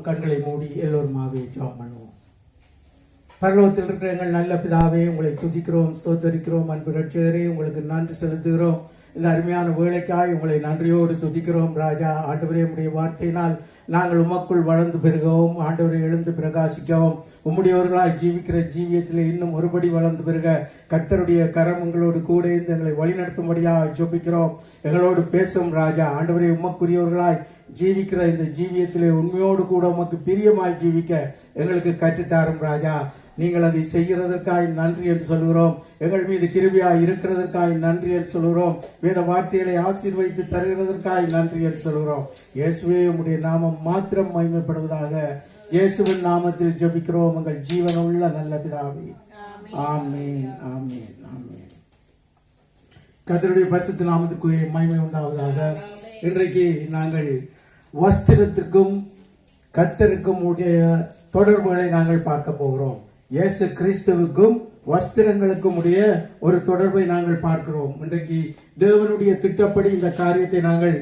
கண்களை மூடி எல்லோருமாவே ஜெபம் பண்ணுவோம். பரலோகத்தில் இருக்கிற எங்கள் நல்ல பிதாவே, உங்களை துதிக்கிறோம், ஸ்தோத்தரிக்கிறோம். அன்பு ரட்சகரே, உங்களுக்கு நன்றி செலுத்துகிறோம். இந்த அருமையான வேலைக்காய் உங்களை நன்றியோடு துதிக்கிறோம். ராஜா, ஆண்டவரே, உம்முடைய வார்த்தையினால் நாங்கள் உமக்குள் வளர்ந்து பெருகவும், ஆண்டவரை எழுந்து பிரகாசிக்கவும், உம்முடையவர்களாய் ஜீவிக்கிற ஜீவியத்தில் இன்னும் ஒருபடி வளர்ந்து பெருக கர்த்தருடைய கரம் எங்களோடு கூட இருந்து எங்களை வழிநடத்தும்படியாக ஜெபிக்கிறோம். எங்களோடு பேசும் ராஜா, ஆண்டவரை உமக்குரியவர்களாய் ஜீவிக்கிற இந்த ஜீவியத்திலே உண்மையோடு கூட உமக்கு பிரியமாய் ஜீவிக்க எங்களுக்கு கற்றுத்தாரும் ராஜா. நீங்கள் அதை செய்கிறதற்காய் நன்றி என்று சொல்கிறோம். எங்கள் மீது கிருபையாய் இருக்கிறதற்காய் நன்றி என்று சொல்கிறோம். வேத வார்த்தைகளை ஆசீர்வதித்து தருகிறதற்காய் நன்றி என்று சொல்கிறோம். இயேசுவே, உம்முடைய நாமம் மாத்திரம் மகிமைப்படுவதாக. இயேசுவின் நாமத்தில் ஜெபிக்கிறோம் எங்கள் ஜீவனுள்ள நல்ல பிதாவே. ஆமென், ஆமென், ஆமென். கர்த்தருடைய பரிசுத்த நாமத்துக்கு மகிமை உண்டாவதாக. இன்றைக்கு நாங்கள் வஸ்திரத்திற்கும் கர்த்தருக்கும் உடைய தொடர்புகளை நாங்கள் பார்க்க போகிறோம். இயேசு கிறிஸ்துவுக்கும் வஸ்திரங்களுக்கும் உடைய ஒரு தொடர்பை நாங்கள் பார்க்கிறோம். இன்றைக்கு தேவனுடைய திட்டப்படி இந்த காரியத்தை நாங்கள்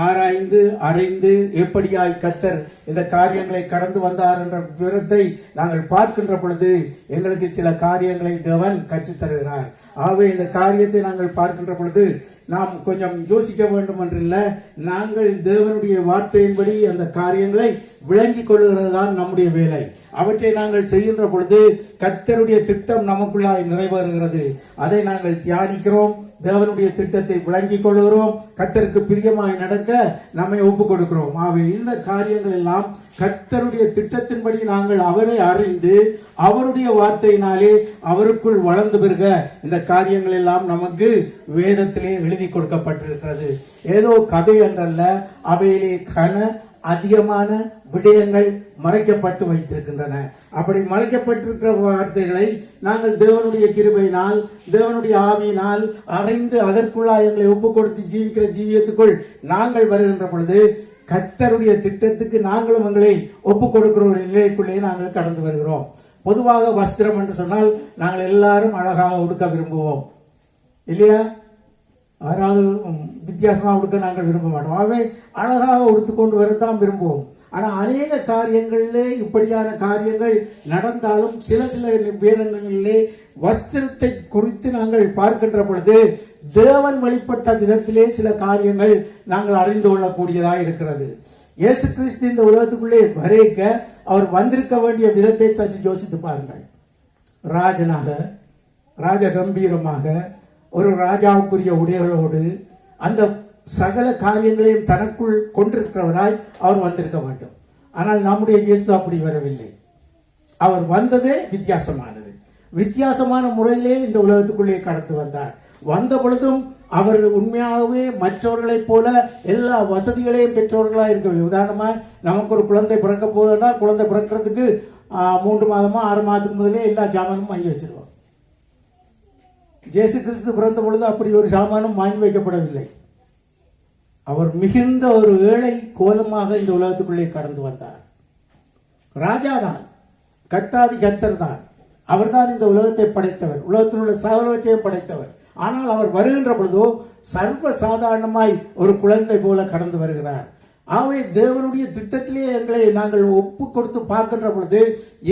ஆராய்ந்து அறிந்து எப்படியாய் கர்த்தர் இந்த காரியங்களை கடந்து வந்தார் என்ற விவரத்தை நாங்கள் பார்க்கின்ற பொழுது எங்களுக்கு சில காரியங்களை தேவன் கற்றுத்தருகிறார். ஆகவே இந்த காரியத்தை நாங்கள் பார்க்கின்ற பொழுது நாம் கொஞ்சம் யோசிக்க வேண்டும் என்றில்ல, நாங்கள் தேவனுடைய வார்த்தையின்படி அந்த காரியங்களை விளங்கிக் கொள்கிறது தான் நம்முடைய வேலை. அவற்றை நாங்கள் செய்கின்ற பொழுது கர்த்தருடைய திட்டம் நமக்குள்ளாய் நிறைவேறுகிறது. அதை நாங்கள் தியானிக்கிறோம், தேவனுடைய திட்டத்தை விளங்கிக் கொள்கிறோம், கர்த்தருக்கு பிரியமாய் நடக்க நம்மை ஒப்புக் கொடுக்கிறோம். ஆகவே இந்த காரியங்கள் எல்லாம் கர்த்தருடைய திட்டத்தின்படி நாங்கள் அவரை அறிந்து அவருடைய வார்த்தையினாலே அவருக்குள் வளர்ந்து பெறுக இந்த காரியங்கள் எல்லாம் நமக்கு வேதத்திலே எழுதி கொடுக்கப்பட்டிருக்கிறது. ஏதோ கதை என்றல்ல, அவையிலே அதிகமான விடயங்கள் மறைக்கப்பட்டு வைத்திருக்கின்றன. அப்படி மறைக்கப்பட்டிருக்கிற வார்த்தைகளை நாங்கள் தேவனுடைய கிருபையினால், தேவனுடைய ஆவியினால் அறிந்து அதற்குள்ளாய் எங்களை ஒப்புக் கொடுத்து ஜீவிக்கிற ஜீவியத்துக்குள் நாங்கள் வருகின்ற பொழுது கர்த்தருடைய திட்டத்துக்கு நாங்களும் எங்களை ஒப்புக் கொடுக்கிற ஒரு நிலைக்குள்ளே நாங்கள் கடந்து வருகிறோம். பொதுவாக வஸ்திரம் என்று சொன்னால் நாங்கள் எல்லாரும் அழகாக உடுக்க விரும்புவோம் இல்லையா? யாராவது வித்தியாசமாக உடுக்க நாங்கள் விரும்ப மாட்டோம். ஆகவே அழகாக உடுத்துக்கொண்டு வரத்தான் விரும்புவோம். ஆனால் அநேக காரியங்களிலே இப்படியான காரியங்கள் நடந்தாலும் சில நேரங்களிலே வஸ்திரத்தை குறித்து நாங்கள் பார்க்கின்ற பொழுது தேவன் வழிபட்ட விதத்திலே சில காரியங்கள் நாங்கள் அறிந்து கொள்ளக்கூடியதாக இருக்கிறது. இயேசு கிறிஸ்து இந்த உலகத்துக்குள்ளே வரைக்க அவர் வந்திருக்க வேண்டிய விதத்தை சற்று யோசித்து பாருங்கள். ராஜனாக, ராஜ கம்பீரமாக, ஒரு ராஜாவுக்குரிய உடைகளோடு அந்த சகல காரியங்களையும் தனக்குள் கொண்டிருக்கிறவராய் அவர் வந்திருக்க வேண்டும். ஆனால் நம்முடைய இயேசு அப்படி வரவில்லை. அவர் வந்ததே வித்தியாசமானது. வித்தியாசமான முறையிலே இந்த உலகத்துக்குள்ளே கடந்து வந்தார். வந்த பொழுதும் அவர் உண்மையாகவே மற்றவர்களைப் போல எல்லா வசதிகளையும் பெற்றவர்களாக இருக்கவில்லை. உதாரணமா, நமக்கு ஒரு குழந்தை பிறக்க போதுன்னா குழந்தை பிறக்கிறதுக்கு 3 மாதமா 6 மாதத்துக்கு முதலே எல்லா ஜாமானும் வாங்கி வச்சிருவோம். இயேசு கிறிஸ்து பிறந்த பொழுது அப்படி ஒரு சாமானும் வாங்கி வைக்கப்படவில்லை. அவர் மிகுந்த ஒரு ஏழை கோலமாக இந்த உலகத்துக்குள்ளே கடந்து வந்தார். ராஜாதான், கர்த்தாதி கர்த்தர் தான், அவர்தான் இந்த உலகத்தை படைத்தவர், உலகத்தில் உள்ள சகலவற்றையும் படைத்தவர். ஆனால் அவர் வருகின்ற பொழுதோ சர்வ சாதாரணமாய் ஒரு குழந்தை போல கடந்து வருகிறார். ஆகவே தேவனுடைய திட்டத்திலே எங்களை நாங்கள் ஒப்பு கொடுத்து பார்க்கின்ற பொழுது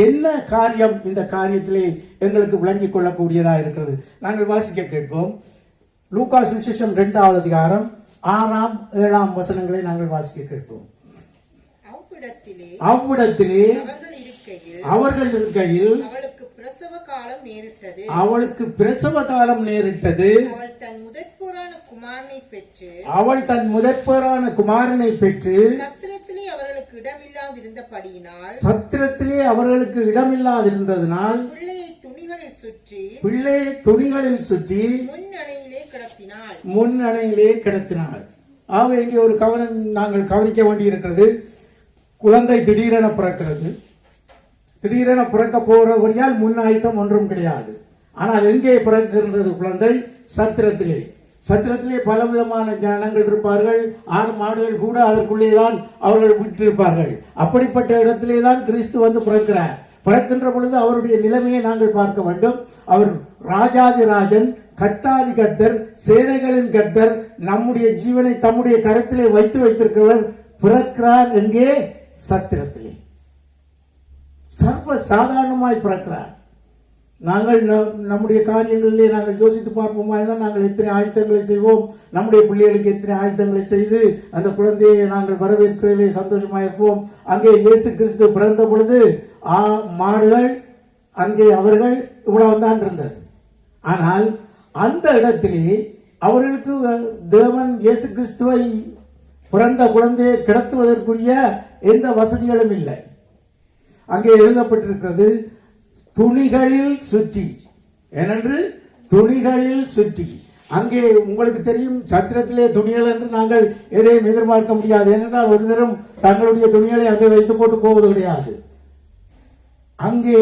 என்ன காரியம் இந்த காரியத்திலே எங்களுக்கு விளங்கிக் கொள்ளக்கூடியதாக இருக்கிறது. நாங்கள் வாசிக்க கேட்போம். லூக்கா சுவிசேஷம் 2வது அதிகாரம் 6ஆம் 7ஆம் வசனங்களை நாங்கள் வாசிக்க கேட்போம். அவ்விடத்திலே அவர்கள் இருக்கையில் அவளுக்கு பிரசவ காலம் நேரிட்டது. அவள் தன் முதற்பேறான குமாரனை பெற்று சத்திரத்திலே அவர்களுக்கு இடமில்லாதிருந்ததினால் பிள்ளையை துணிகளில் சுற்றி முன்னணையிலே கிடத்தினாள். ஆக இங்கே ஒரு கவனம் நாங்கள் கவனிக்க வேண்டியிருக்கிறது. குழந்தை திடீரென பிறக்கிறது. திடீரென பிறக்க போறபடியால் முன் ஆயத்தம் ஒன்றும் கிடையாது. ஆனால் எங்கே பிறக்கின்றது குழந்தை? சத்திரத்திலே. சத்திரத்திலே பலவிதமான ஜனங்கள் இருப்பார்கள். ஆடு மாடுகள் கூட அதற்குள்ளேதான் அவர்கள் விட்டிருப்பார்கள். அப்படிப்பட்ட இடத்திலே தான் கிறிஸ்து வந்து பிறக்கிறார். பிறக்கின்ற பொழுது அவருடைய நிலைமையை நாங்கள் பார்க்க வேண்டும். அவர் ராஜாதிராஜன், கர்த்தாதி கர்த்தர், சேனைகளின் கர்த்தர், நம்முடைய ஜீவனை தம்முடைய கரத்திலே வைத்திருக்கிறவர் பிறக்கிறார். எங்கே? சத்திரத்திலே சர்வ சாதாரணமாய் பிறக்கிறார். நாங்கள் நம்முடைய காரியங்களிலே நாங்கள் யோசித்து பார்ப்போமா இருந்தால் நாங்கள் எத்தனை ஆயத்தங்களை செய்வோம், நம்முடைய பிள்ளைகளுக்கு எத்தனை ஆயத்தங்களை செய்து அந்த குழந்தையை நாங்கள் வரவேற்கிறதிலே சந்தோஷமாக இருப்போம். அங்கே இயேசு கிறிஸ்து பிறந்த பொழுது மாடுகள் அங்கே அவர்கள் இவ்வளவு தான் இருந்தது. ஆனால் அந்த இடத்திலே அவர்களுக்கு தேவன் இயேசு கிறிஸ்துவை பிறந்த குழந்தையை கிடத்துவதற்குரிய எந்த வசதிகளும் இல்லை. அங்கே எழுதப்பட்டிருக்கிறது துணிகளில் சுற்றி. ஏனென்று துணிகளில் சுற்றி. அங்கே உங்களுக்கு தெரியும், சத்திரத்திலே துணிகள் என்று நாங்கள் எதையும் எதிர்பார்க்க முடியாது. ஏனென்றால் ஒரு தரம் தங்களுடைய துணிகளை அங்கே வைத்து போட்டு போவது கிடையாது. அங்கே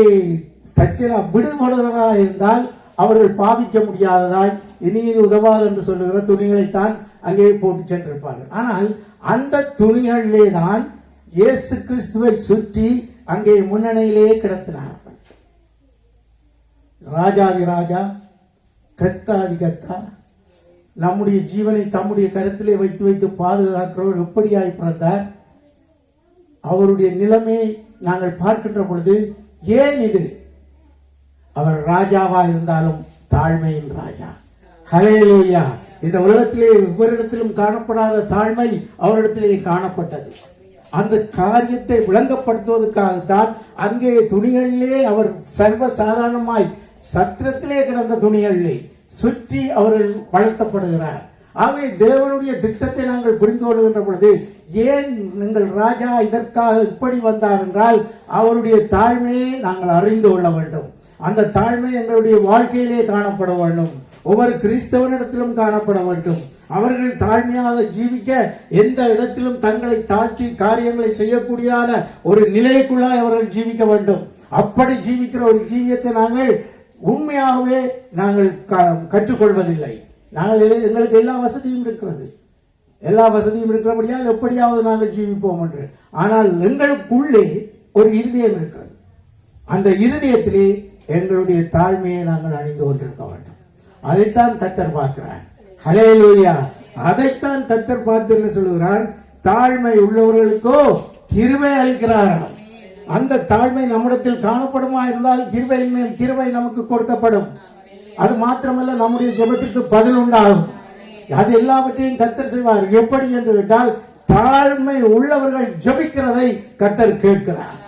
தற்செயலா விடுபடுவதாக இருந்தால் அவர்கள் பாவிக்க முடியாததாய் இனி இது உதவாது என்று சொல்லுகிற துணிகளைத்தான் அங்கே போட்டு சென்றிருப்பார்கள். ஆனால் அந்த துணிகளிலே தான் இயேசு கிறிஸ்துவை சுற்றி அங்கே முன்னணியிலே கிடத்தினார்கள். ராஜாதி ராஜா, கர்த்தாதி கர்த்தா, நம்முடைய ஜீவனை தம்முடைய கருத்திலே வைத்து வைத்து பாதுகாக்கிறவர் எப்படியாய் பிறந்தார். அவருடைய நிலைமை நாங்கள் பார்க்கின்ற பொழுது ஏன் இது? அவர் ராஜாவா இருந்தாலும் தாழ்மையின் ராஜா. ஹல்லேலூயா. இந்த உலகத்திலே ஒவ்வொருடத்திலும் காணப்படாத தாழ்மை அவரிடத்திலே காணப்பட்டது. அந்த காரியத்தை விளங்கப்படுத்துவதற்காகத்தான் அங்கே துணிகளிலே அவர் சர்வ சாதாரணமாய் சத்திரத்திலே கிடந்த துணிகளிலே சுற்றி அவர்கள் வளர்த்தப்படுகிறார். ஆகவே தேவனுடைய திட்டத்தை நாங்கள் புரிந்து கொள்கின்ற பொழுது ஏன் நீங்கள் ராஜா இதற்காக இப்படி வந்தார் என்றால் அவருடைய தாழ்மையை நாங்கள் அறிந்து கொள்ள வேண்டும். அந்த தாழ்மை எங்களுடைய வாழ்க்கையிலே காணப்பட வேண்டும். ஒவ்வொரு கிறிஸ்தவனிடத்திலும் காணப்பட வேண்டும். அவர்கள் தாழ்மையாக ஜீவிக்க எந்த இடத்திலும் தங்களை தாழ்த்தி காரியங்களை செய்யக்கூடியதான ஒரு நிலைக்குள்ளாய் அவர்கள் ஜீவிக்க வேண்டும். அப்படி ஜீவிக்கிற ஒரு ஜீவியத்தை நாங்கள் உண்மையாகவே நாங்கள் கற்றுக்கொள்வதில்லை. எங்களுக்கு எல்லா வசதியும் இருக்கிறது, எல்லா வசதியும் இருக்கிறபடியால் எப்படியாவது நாங்கள் ஜீவிப்போம் என்று. ஆனால் எங்களுக்குள்ளே ஒரு இருதயம் இருக்கிறது. அந்த இருதயத்திலே எங்களுடைய தாழ்மையை நாங்கள் அணிந்து கொண்டிருக்க வேண்டும். அதைத்தான் கர்த்தர் பார்க்கிறார். ஹல்லேலூயா. அதைத்தான் கர்த்தர் பார்த்து சொல்லுகிறார், தாழ்மை உள்ளவர்களுக்கோ கிருபை அளிக்கிறாராம். அந்த தாழ்மை நம்மிடத்தில் காணப்படுமா இருந்தால் கிருபையின் மேல் கிருபை நமக்கு கொடுக்கப்படும். அது மாத்திரமல்ல, நம்முடைய ஜெபத்திற்கு பதில் உண்டாகும். அது எல்லாவற்றையும் கர்த்தர் செய்வார். எப்படி என்று கேட்டால், தாழ்மை உள்ளவர்கள் ஜெபிக்கிறதை கர்த்தர் கேட்கிறார்.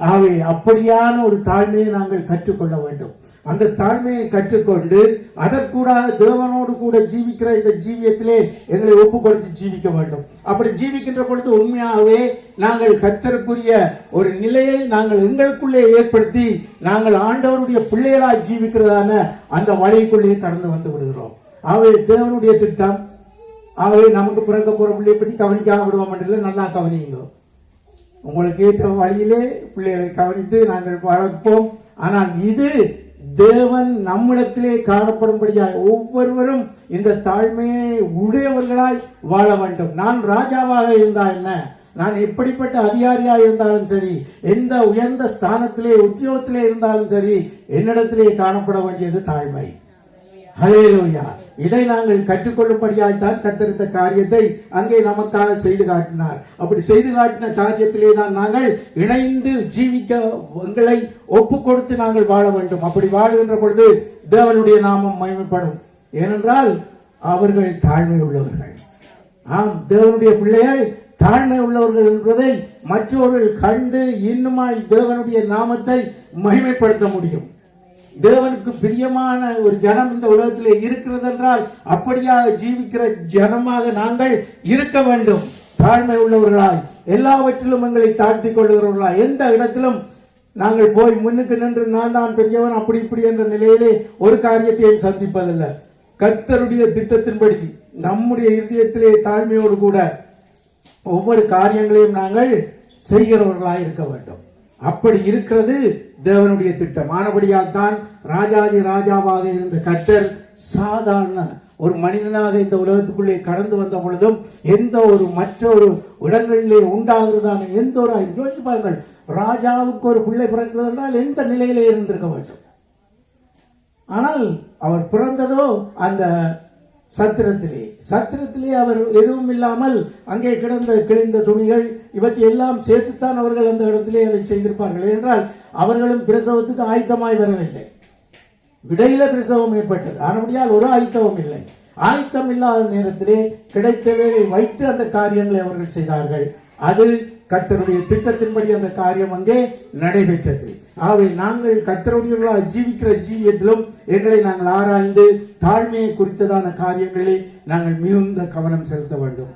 ஆகவே அப்படியான ஒரு தாழ்மையை நாங்கள் கற்றுக்கொள்ள வேண்டும். அந்த தாழ்மையை கற்றுக்கொண்டு அதற்கூடாக தேவனோடு கூட ஜீவிக்கிற இந்த ஜீவியத்திலே எங்களை ஒப்பு கொடுத்து ஜீவிக்க வேண்டும். அப்படி ஜீவிக்கின்ற பொழுது உண்மையாகவே நாங்கள் கர்த்தருக்குரிய ஒரு நிலையை நாங்கள் எங்களுக்குள்ளே ஏற்படுத்தி நாங்கள் ஆண்டவருடைய பிள்ளைகளாய் ஜீவிக்கிறதான அந்த வழிக்குள்ளே கடந்து வந்து விடுகிறோம். ஆகவே தேவனுடைய திட்டம், ஆகவே நமக்கு பிறக்க போற பிள்ளையை பற்றி கவனிக்காம விடுவோம் என்று நல்லா கவனியுங்க. உங்களுக்கு ஏற்ற வழியிலே பிள்ளைகளை கவனித்து நாங்கள் வளர்ப்போம். ஆனால் இது தேவன் நம்மிடத்திலே காணப்படும்படியாய் ஒவ்வொருவரும் இந்த தாழ்மையை உடையவர்களாய் வாழ வேண்டும். நான் ராஜாவாக இருந்தா என்ன, நான் எப்படிப்பட்ட அதிகாரியாக இருந்தாலும் சரி, எந்த உயர்ந்த ஸ்தானத்திலே உத்தியோகத்திலே இருந்தாலும் சரி, என்னிடத்திலே காணப்பட வேண்டியது தாழ்மை. ஹல்லேலூயா. இதை நாங்கள் கற்றுக்கொள்ளும்படியாய்த்தான் கர்த்தர் இந்த காரியத்தை அங்கே நமக்காக செய்து காட்டினார். அப்படி செய்து காட்டின காரியத்திலே தான் நாங்கள் இணைந்து ஜீவிக்க எங்களை ஒப்பு கொடுத்து நாங்கள் வாழ வேண்டும். அப்படி வாழுகின்ற பொழுது தேவனுடைய நாமம் மகிமைப்படும். ஏனென்றால் அவர்கள் தாழ்மை உள்ளவர்கள். ஆம், தேவனுடைய பிள்ளைகள் தாழ்மை உள்ளவர்கள் என்பதை மற்றவர்கள் கண்டு இன்னுமாய் தேவனுடைய நாமத்தை மகிமைப்படுத்த முடியும். தேவனுக்கு பிரியமான ஒரு ஜனம் இந்த உலகத்திலே இருக்கிறது என்றால் அப்படியாக ஜீவிக்கிற ஜனமாக நாங்கள் இருக்க வேண்டும். தாழ்மை உள்ளவர்களாய், எல்லாவற்றிலும் எங்களை தாழ்த்திக் கொள்ளுகிறவர்களாய், எந்த இடத்திலும் நாங்கள் போய் முன்னுக்கு நின்று நான் தான் பெரியவன் அப்படி இப்படி என்ற நிலையிலே ஒரு காரியத்தையும் சந்திப்பதில்லை. கர்த்தருடைய திட்டத்தின்படி நம்முடைய இதயத்திலே தாழ்மையோடு கூட ஒவ்வொரு காரியங்களையும் நாங்கள் செய்கிறவர்களாய் இருக்க வேண்டும். அப்படி இருக்கிறது தேவனுடைய திட்டம். ஆனபடியால் தான் ராஜாதி ராஜாவாக இருந்த கர்த்தர் சாதாரண ஒரு மனிதனாக இந்த உலகத்துக்குள்ளே கடந்து வந்த பொழுதும் எந்த ஒரு மற்ற ஒரு இடங்களிலே உண்டாகிறதான எந்த ஒரு யோசிச்சு பாருங்கள், ராஜாவுக்கு ஒரு பிள்ளை பிறக்கிறது என்றால் எந்த நிலையிலே இருந்திருக்க வேண்டும். ஆனால் அவர் பிறந்ததோ அந்த சத்திரத்திலே அவர் எதுவும் இல்லாமல் அங்கே கிடந்த கிழிந்த துணிகள் இவற்றை எல்லாம் சேர்த்துத்தான் அவர்கள் அந்த இடத்திலே அதை செய்திருப்பார்கள். என்றால் அவர்களும் பிரசவத்துக்கு ஆயத்தமாய் வரவில்லை. இடையில பிரசவம் ஏற்பட்டது. ஆனபடியால் ஒரு ஆயத்தமும் இல்லை. ஆயத்தம் இல்லாத நேரத்திலே கிடைத்ததை வைத்து அந்த காரியங்களை அவர்கள் செய்தார்கள். அது கர்த்தருடைய திட்டத்தின்படி அந்த காரியம் அங்கே நடைபெற்றது. ஆகவே நாங்கள் கர்த்தருடையவர்களாக ஜீவிக்கிற ஜீவியத்திலும் எங்களை நாங்கள் ஆராய்ந்து தாழ்மையை குறித்ததான காரியங்களில் நாங்கள் மிகுந்த கவனம் செலுத்த வேண்டும்.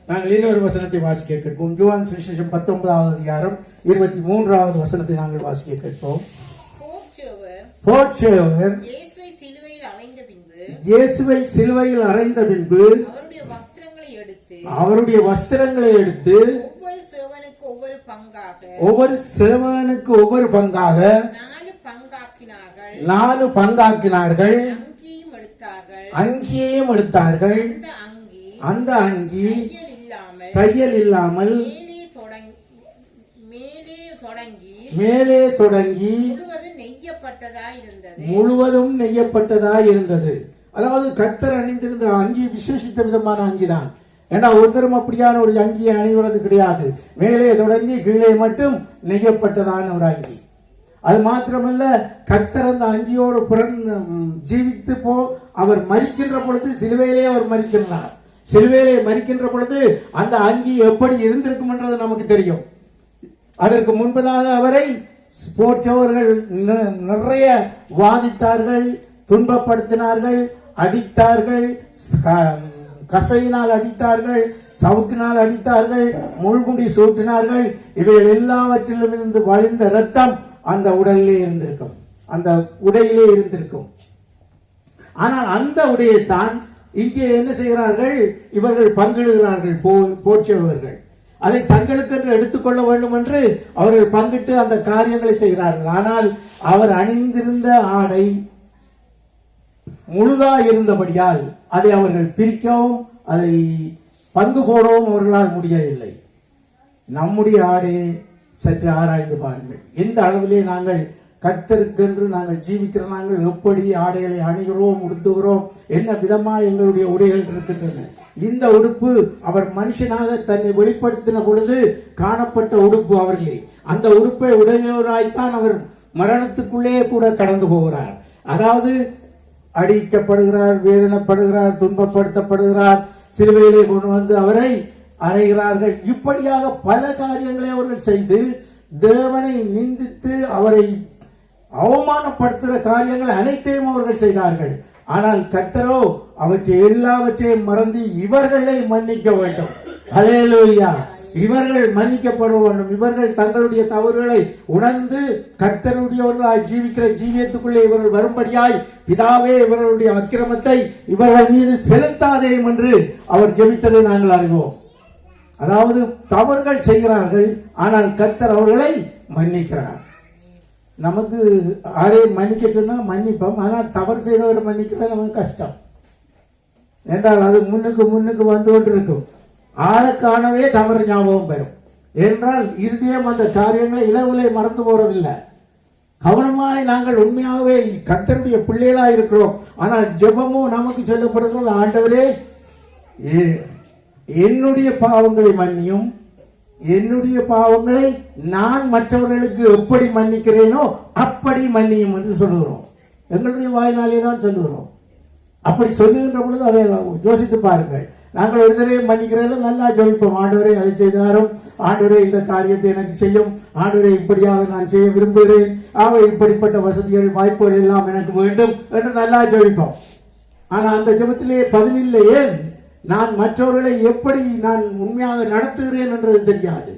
நாங்கள் இன்னொரு வசனத்தை வாசிக்க கேட்போம். யோவான் சுவிசேஷம் 19வது அதிகாரம் 23வது வசனத்தை நாங்கள் வாசிக்க கேட்போம். போர்ச்சேவர் இயேசுவை சிலுவையில் அறைந்த பின்பு அவருடைய வஸ்திரங்களை எடுத்து ஒவ்வொரு சேவனுக்கு ஒவ்வொரு பங்காக 4 பங்காக்கினார்கள். அங்கியையும் எடுத்தார்கள். அந்த அங்கி தையல் இல்லாமல் மேலே தொடங்கி முழுவதும் நெய்யப்பட்டதாய் இருந்தது. அதாவது கர்த்தர் அணிந்திருந்த அங்கி விசேஷித்த விதமான அங்கிதான். ஏன்னா ஒருத்தரும் அப்படியான ஒரு அங்கியை அணிவது கிடையாது. மேலே தொடங்கி கீழே மட்டும் நெய்யப்பட்டதான ஒரு அங்கி. அது மாத்திரமல்ல, கர்த்தர் அந்த அங்கியோடு ஜீவித்து அவர் மரிக்கின்ற பொழுது சிலுவையிலே அவர் மரிக்கின்றார். சிலுவையிலே மரிக்கின்ற பொழுது அந்த அங்கி எப்படி இருந்திருக்கும் என்றது நமக்கு தெரியும். அதற்கு முன்பதாக அவரை போற்றவர்கள் நிறைய வாதித்தார்கள், துன்பப்படுத்தினார்கள், அடித்தார்கள், கசையினால் அடித்தார்கள், சவுக்கினால் அடித்தார்கள், முள்முடி சூட்டினார்கள். இவைகள் எல்லாவற்றிலும் இருந்து வழிந்த ரத்தம் அந்த உடலிலே இருந்திருக்கும், அந்த உடையிலே இருந்திருக்கும். ஆனால் அந்த உடையை தான் இங்கே என்ன செய்கிறார்கள்? இவர்கள் பங்கிடுகிறார்கள். போற்றவர்கள் அதை தங்களுக்கென்று எடுத்துக்கொள்ள வேண்டும் என்று அவர்கள் பங்கிட்டு அந்த காரியங்களை செய்கிறார்கள். ஆனால் அவர் அணிந்திருந்த ஆடை முழுதா இருந்தபடியால் அதை அவர்கள் பிரிக்கவும் அதை பங்கு போடவும் அவர்களால் முடியவில்லை. நம்முடைய ஆடையை சற்று ஆராய்ந்து பாருங்கள். எந்த அளவிலே நாங்கள் கர்த்தருக்கென்று நாங்கள் ஜீவிக்கிற நாங்கள் எப்படி ஆடைகளை அணிகிறோம், உடுத்துகிறோம், என்ன விதமா எங்களுடைய உடைகள் இருக்கின்றன. இந்த உடுப்பு அவர் மனுஷனாக தன்னை வெளிப்படுத்தின பொழுது காணப்பட்ட உடுப்பு அவர்களே. அந்த உடுப்பை உடையவராய்த்தான் அவர் மரணத்துக்குள்ளே கூட கடந்து போகிறார். அதாவது அடிக்கப்படுகிறார், வேதனைப்படுகிறார், துன்பப்படுத்தப்படுகிறார், சிலுவையிலே கொண்டு வந்து அவரை அறைகிறார்கள். இப்படியாக பல காரியங்களை அவர்கள் செய்து தேவனை நிந்தித்து அவரை அவமானப்படுத்துகிற காரியங்கள் அனைத்தையும் அவர்கள் செய்தார்கள். ஆனால் கர்த்தரோ அவற்றை எல்லாவற்றையும் மறந்து இவர்களை மன்னிக்க வேண்டும். ஹல்லேலூயா! இவர்கள் மன்னிக்கப்பட வேண்டும். இவர்கள் தங்களுடைய தவறுகளை உணர்ந்து கர்த்தருடையவர்களாய் ஜீவிக்கிற ஜீவியத்துக்குள்ளே இவர்கள் வரும்படியாய் பிதாவே இவர்களுடைய அக்கிரமத்தை இவர்கள் மீது செலுத்தாதேயும் என்று அவர் ஜெபித்ததை நாங்கள் அறிவோம். அதாவது தவறுகள் செய்கிறார்கள், ஆனால் கர்த்தர் அவர்களை மன்னிக்கிறார். நமக்கு யாரையும் மன்னிக்க சொன்னா மன்னிப்போம், ஆனால் தவறு செய்தவரை மன்னிக்கிறது நமக்கு கஷ்டம். என்றால் அது முன்னுக்கு வந்து கொண்டு இருக்கும். ஆளுக்கானவே தவறு ஞாபகம் பெறும். என்றால் இருதயம் அந்த காரியங்களை இலவுலை மறந்து போறதில்லை. கவனமாய் நாங்கள் உண்மையாகவே கர்த்தருடைய பிள்ளைகளாக இருக்கிறோம். ஆனால் ஜெபமும் நமக்கு சொல்லப்படுகிறது, ஆண்டவரே என்னுடைய பாவங்களை மன்னியும், என்னுடைய பாவங்களை நான் மற்றவர்களுக்கு எப்படி மன்னிக்கிறேனோ அப்படி மன்னியும் என்று சொல்லுகிறோம். எங்களுடைய வாயினாலே தான் சொல்லுகிறோம். அப்படி சொல்லுகின்ற பொழுது அதை யோசித்து பாருங்கள். நாங்கள் ஒரு தடவை மன்னிக்கிறதுல நல்லா ஜெபிப்போம். ஆண்டவரே அதை செய்தாரும், ஆண்டவரே இந்த காரியத்தை எனக்கு செய்யும், ஆண்டவரே இப்படியாக நான் செய்ய விரும்புகிறேன், இப்படிப்பட்ட வசதிகள் வாய்ப்புகள் எல்லாம் எனக்கு வேண்டும் என்று நல்லா ஜெபிப்போம். ஆனா அந்த ஜெபத்திலே பதிலில்லை. ஏன்? நான் மற்றவர்களை எப்படி நான் உண்மையாக நடத்துகிறேன் என்றது தெரியாது.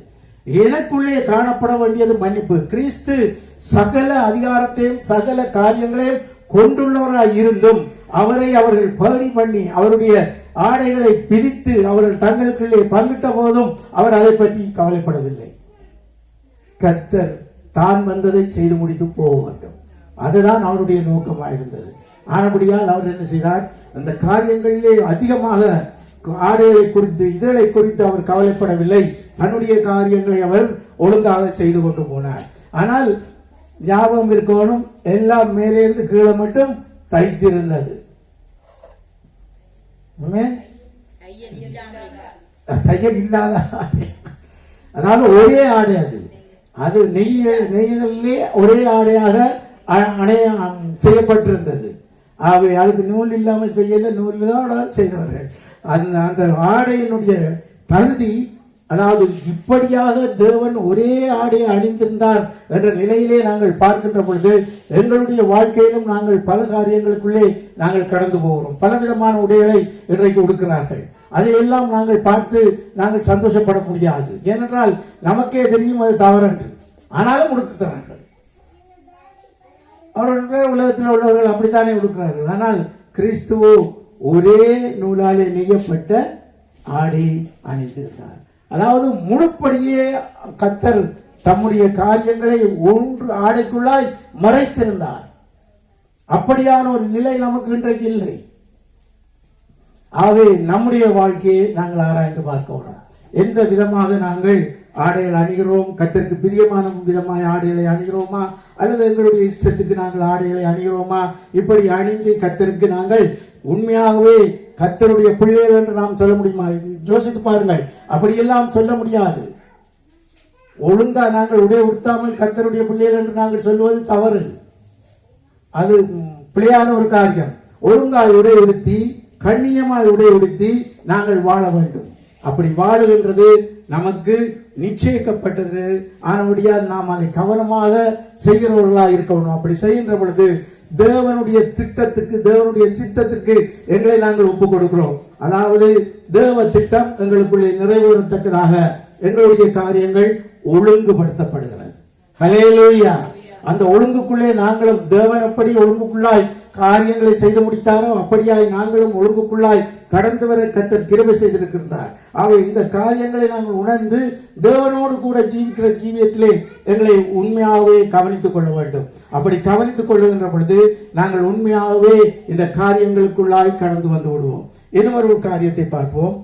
எனக்குள்ளே காணப்பட வேண்டியது மன்னிப்பு. கிறிஸ்து சகல அதிகாரத்தையும் சகல காரியங்களையும் கொண்டுள்ளவராய் இருந்தும் அவரை அவர்கள் பகடி பண்ணி அவருடைய ஆடைகளை பிரித்து அவர்கள் தங்களுக்குள்ளே பங்கிட்ட போதும் அவர் அதை பற்றி கவலைப்படவில்லை. கர்த்தர் தான் வந்ததை செய்து முடித்து போக வேண்டும், அதுதான் அவருடைய நோக்கமாக இருந்தது. ஆனபடியால் அவர் என்ன செய்தார்? அந்த காரியங்களிலே அதிகமாக ஆடைகளை குறித்து இதழை குறித்து அவர் கவலைப்படவில்லை. தன்னுடைய காரியங்களை அவர் ஒழுங்காக செய்து கொண்டு போனார். ஆனால் ஞாபகம் இருக்கணும், எல்லாம் மேலே இருந்து கீழே மட்டும் தைத்திருந்தது. தையல் இல்லாத ஆடை, அதாவது ஒரே ஆடை, அது நெய்தலே ஒரே ஆடையாக செய்யப்பட்டிருந்தது. ஆகவே அதுக்கு நூல் இல்லாமல் செய்யல, நூல் தான் செய்தவர்கள். அந்த ஆடையினுடைய தகுதி, அதாவது இப்படியாக தேவன் ஒரே ஆடையை அணிந்திருந்தார் என்ற நிலையிலே நாங்கள் பார்க்கின்ற பொழுது எங்களுடைய வாழ்க்கையிலும் நாங்கள் பல காரியங்களுக்குள்ளே நாங்கள் கடந்து போகிறோம். பலவிதமான உடைகளை இன்றைக்கு உடுக்கிறார்கள். அதையெல்லாம் நாங்கள் பார்த்து நாங்கள் சந்தோஷப்பட முடியாது. ஏனென்றால் நமக்கே தெரியும் அது தவறன்று, ஆனாலும் உடுக்குகிறார்கள். அவர்கள் உலகத்தில் உள்ளவர்கள் அப்படித்தானே உடுக்கிறார்கள். ஆனால் கிறிஸ்துவோ ஒரே நூலாலே நெய்யப்பட்ட ஆடை அணிந்திருந்தார். அதாவது முழுப்படியே கர்த்தர் தம்முடைய காரியங்களை ஒன்று ஆடைக்குள்ளாய் மறைத்திருந்தார். அப்படியான ஒரு நிலை நமக்கு இன்றைக்கு இல்லை. ஆகவே நம்முடைய வாழ்க்கையை நாங்கள் ஆராய்ந்து பார்க்கணும். எந்த விதமாக நாங்கள் ஆடைகள் அணிகிறோம்? கர்த்தருக்கு பிரியமான விதமாய் ஆடைகளை அணிகிறோமா, அல்லது எங்களுடைய இஷ்டத்துக்கு நாங்கள் ஆடைகளை அணிகிறோமா? இப்படி அணிந்து கர்த்தருக்கு நாங்கள் உண்மையாகவே கர்த்தருடைய பிள்ளைகள் என்று நாம் சொல்ல முடியுமா? யோசித்து பாருங்கள். அப்படியெல்லாம் சொல்ல முடியாது. ஒழுங்கா நாங்கள் உடை உடுத்தாமல் கர்த்தருடைய பிள்ளைகள் என்று நாங்கள் சொல்வது தவறு. அது பிழையான ஒரு காரியம். ஒழுங்காய் உடை உடுத்தி, கண்ணியமாய் உடை உடுத்தி நாங்கள் வாழ வேண்டும். அப்படி வாழுகின்றது நமக்கு நிச்சயிக்கப்பட்டது. ஆனபடியால் நாம் அதை கவனமாக செய்கிறவர்களாக இருக்கணும். அப்படி செய்கின்ற பொழுது தேவனுடைய திட்டத்துக்கு, தேவனுடைய சித்தத்திற்கு எங்களை நாங்கள் ஒப்புக் கொடுக்கிறோம். அதாவது தேவ திட்டம் எங்களுக்குள்ளே நிறைவேறத்தக்கதாக எங்களுடைய காரியங்கள் ஒழுங்குபடுத்தப்படுகிறது. ஹல்லேலூயா. அந்த ஒழுங்குக்குள்ளே நாங்களும் தேவன் எப்படி ஒழுங்குக்குள்ளாய் காரியங்களை செய்து முடித்தாரோ அப்படியாய் நாங்களும் ஒழுங்குக்குள்ளாய் கடந்து வர கர்த்தர் கிருபை செய்திருக்கின்றார். ஆகவே இந்த காரியங்களை நாங்கள் உணர்ந்து தேவனோடு கூட ஜீவிக்கிற ஜீவியத்திலே எங்களை உண்மையாகவே கவனித்துக் கொள்ள வேண்டும். அப்படி கவனித்துக் கொள்ளுகின்ற பொழுது நாங்கள் உண்மையாகவே இந்த காரியங்களுக்குள்ளாய் கடந்து வந்து விடுவோம். இன்னும் ஒரு காரியத்தை பார்ப்போம்.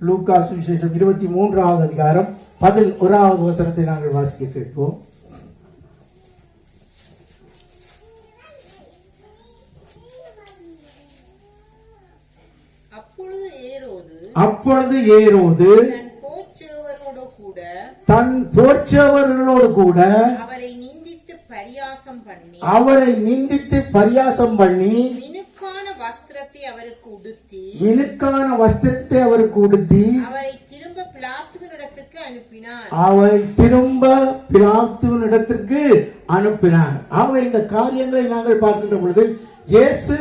லூக்கா சுவிசேஷம் 23வது அதிகாரம் 11வது வசனத்தை நாங்கள் வாசிக்க கேட்போம். அப்பொழுது ஏரோது தன் போர்ச்சவர்களோடு கூட அவரை நிந்தித்து பரியாசம் பண்ணி மினுக்கான வஸ்திரத்தை அவருக்கு உடுத்தி அவரை திரும்ப பிலாத்துவினிடத்திற்கு அனுப்பினார். ஆகவே இந்த காரியங்களை நாங்கள் பார்க்கின்ற பொழுது இயேசு